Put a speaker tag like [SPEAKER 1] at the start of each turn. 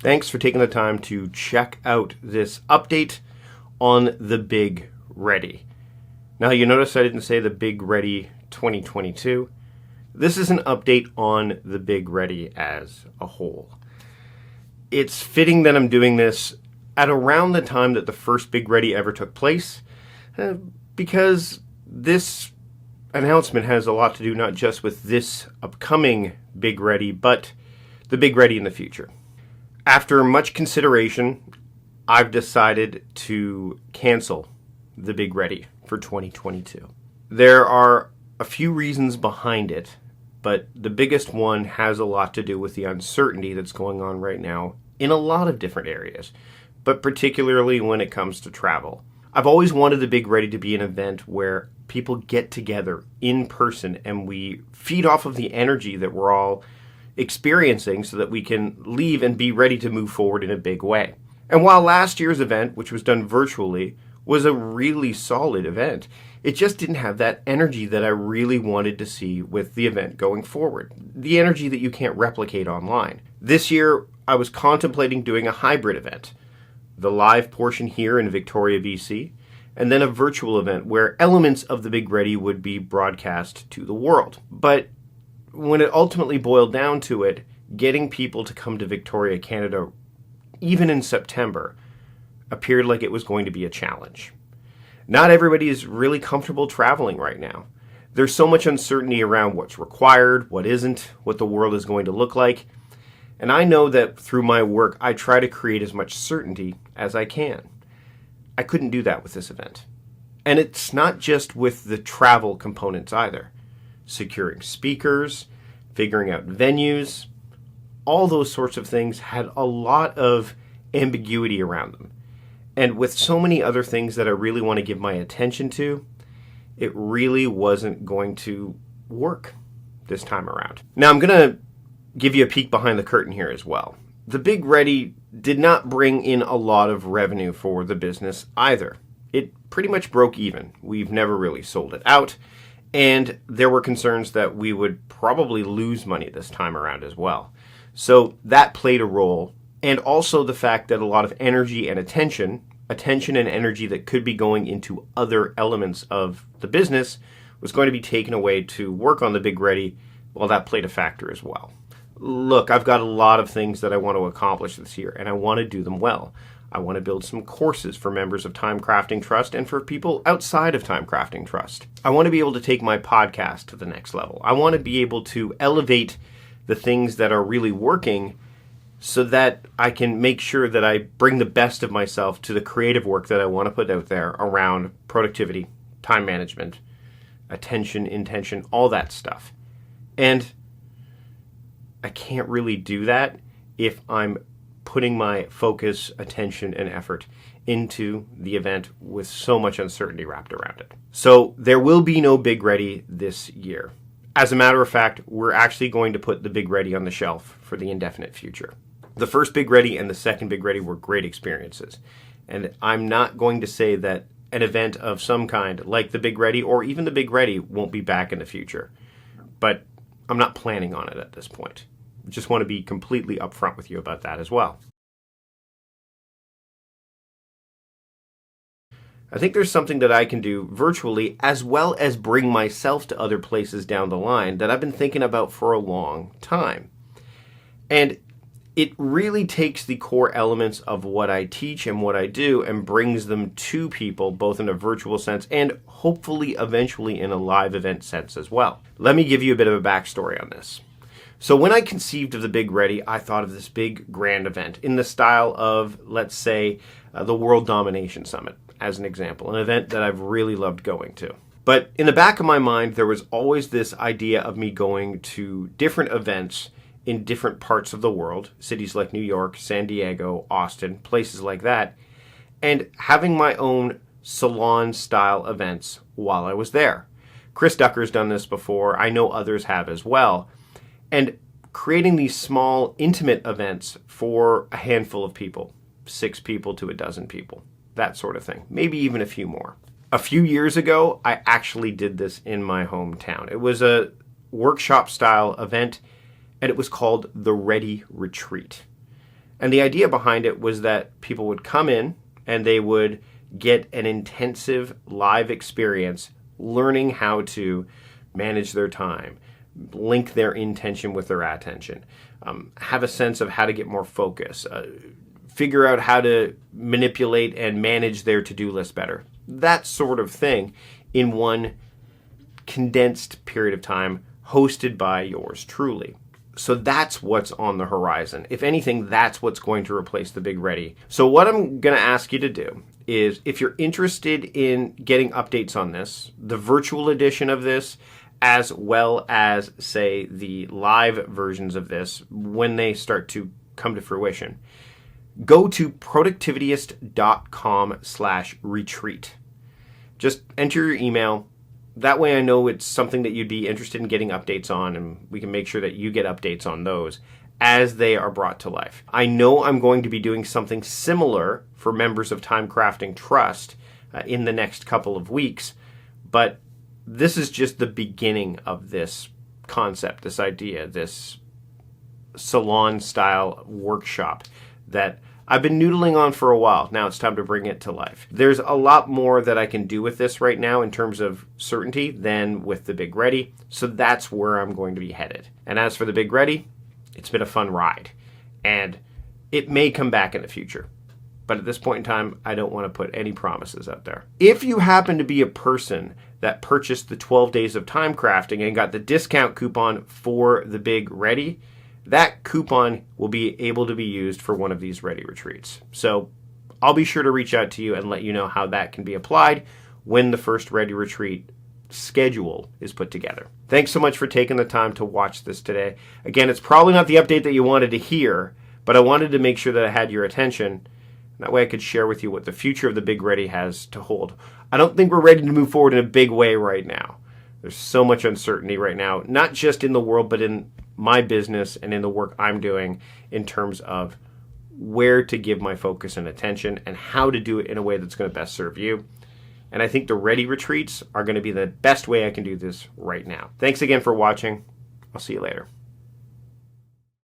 [SPEAKER 1] Thanks for taking the time to check out this update on the Big Ready. Now, you notice I didn't say the Big Ready 2022. This is an update on the Big Ready as a whole. It's fitting that I'm doing this at around the time that the first Big Ready ever took place, because this announcement has a lot to do not just with this upcoming Big Ready, but the Big Ready in the future. After much consideration, I've decided to cancel the Big Ready for 2022. There are a few reasons behind it, but the biggest one has a lot to do with the uncertainty that's going on right now in a lot of different areas, but particularly when it comes to travel. I've always wanted the Big Ready to be an event where people get together in person and we feed off of the energy that we're all experiencing so that we can leave and be ready to move forward in a big way. And while last year's event, which was done virtually, was a really solid event, it just didn't have that energy that I really wanted to see with the event going forward. The energy that you can't replicate online. This year, I was contemplating doing a hybrid event. The live portion here in Victoria, BC, and then a virtual event where elements of the Big Ready would be broadcast to the world. But when it ultimately boiled down to it, getting people to come to Victoria, Canada, even in September, appeared like it was going to be a challenge. Not everybody is really comfortable traveling right now. There's so much uncertainty around what's required, what isn't, what the world is going to look like. And I know that through my work, I try to create as much certainty as I can. I couldn't do that with this event. And it's not just with the travel components either. Securing speakers, figuring out venues, all those sorts of things had a lot of ambiguity around them. And with so many other things that I really want to give my attention to, it really wasn't going to work this time around. Now I'm going to give you a peek behind the curtain here as well. The Big Ready did not bring in a lot of revenue for the business either. It pretty much broke even. We've never really sold it out. And there were concerns that we would probably lose money this time around as well. So that played a role. And also the fact that a lot of energy and attention and energy that could be going into other elements of the business was going to be taken away to work on the Big Ready. Well, that played a factor as well. Look, I've got a lot of things that I want to accomplish this year, and I want to do them well. I want to build some courses for members of Time Crafting Trust and for people outside of Time Crafting Trust. I want to be able to take my podcast to the next level. I want to be able to elevate the things that are really working so that I can make sure that I bring the best of myself to the creative work that I want to put out there around productivity, time management, attention, intention, all that stuff. And I can't really do that if I'm putting my focus, attention, and effort into the event with so much uncertainty wrapped around it. So there will be no Big Ready this year. As a matter of fact, we're actually going to put the Big Ready on the shelf for the indefinite future. The first Big Ready and the second Big Ready were great experiences. And I'm not going to say that an event of some kind like the Big Ready or even the Big Ready won't be back in the future. But I'm not planning on it at this point. Just want to be completely upfront with you about that as well. I think there's something that I can do virtually as well as bring myself to other places down the line that I've been thinking about for a long time. And it really takes the core elements of what I teach and what I do and brings them to people both in a virtual sense and hopefully eventually in a live event sense as well. Let me give you a bit of a backstory on this. So when I conceived of the Big Ready, I thought of this big grand event in the style of, let's say, the World Domination Summit, as an example, an event that I've really loved going to. But in the back of my mind, there was always this idea of me going to different events in different parts of the world, cities like New York, San Diego, Austin, places like that, and having my own salon-style events while I was there. Chris Ducker's done this before. I know others have as well. And creating these small, intimate events for a handful of people, 6 people to a dozen people, that sort of thing, maybe even a few more. A few years ago, I actually did this in my hometown. It was a workshop-style event, and it was called the Ready Retreat. And the idea behind it was that people would come in and they would get an intensive live experience learning how to manage their time, link their intention with their attention, have a sense of how to get more focus, figure out how to manipulate and manage their to-do list better. That sort of thing in one condensed period of time, hosted by yours truly. So that's what's on the horizon. If anything, that's what's going to replace the Big Ready. So what I'm going to ask you to do is, if you're interested in getting updates on this, the virtual edition of this, as well as, say, the live versions of this, when they start to come to fruition, go to productivityist.com/retreat. Just enter your email. That way I know it's something that you'd be interested in getting updates on, and we can make sure that you get updates on those as they are brought to life. I know I'm going to be doing something similar for members of Time Crafting Trust in the next couple of weeks, but this is just the beginning of this concept, this idea, this salon-style workshop that I've been noodling on for a while. Now it's time to bring it to life. There's a lot more that I can do with this right now in terms of certainty than with the Big Ready, so that's where I'm going to be headed. And as for the Big Ready, it's been a fun ride, and it may come back in the future. But at this point in time, I don't want to put any promises out there. If you happen to be a person that purchased the 12 Days of Time Crafting and got the discount coupon for the Big Ready, that coupon will be able to be used for one of these Ready retreats. So I'll be sure to reach out to you and let you know how that can be applied when the first Ready retreat schedule is put together. Thanks so much for taking the time to watch this today. Again, it's probably not the update that you wanted to hear, but I wanted to make sure that I had your attention. That way I could share with you what the future of the Big Ready has to hold. I don't think we're ready to move forward in a big way right now. There's so much uncertainty right now, not just in the world, but in my business and in the work I'm doing in terms of where to give my focus and attention and how to do it in a way that's going to best serve you. And I think the Ready retreats are going to be the best way I can do this right now. Thanks again for watching. I'll see you later.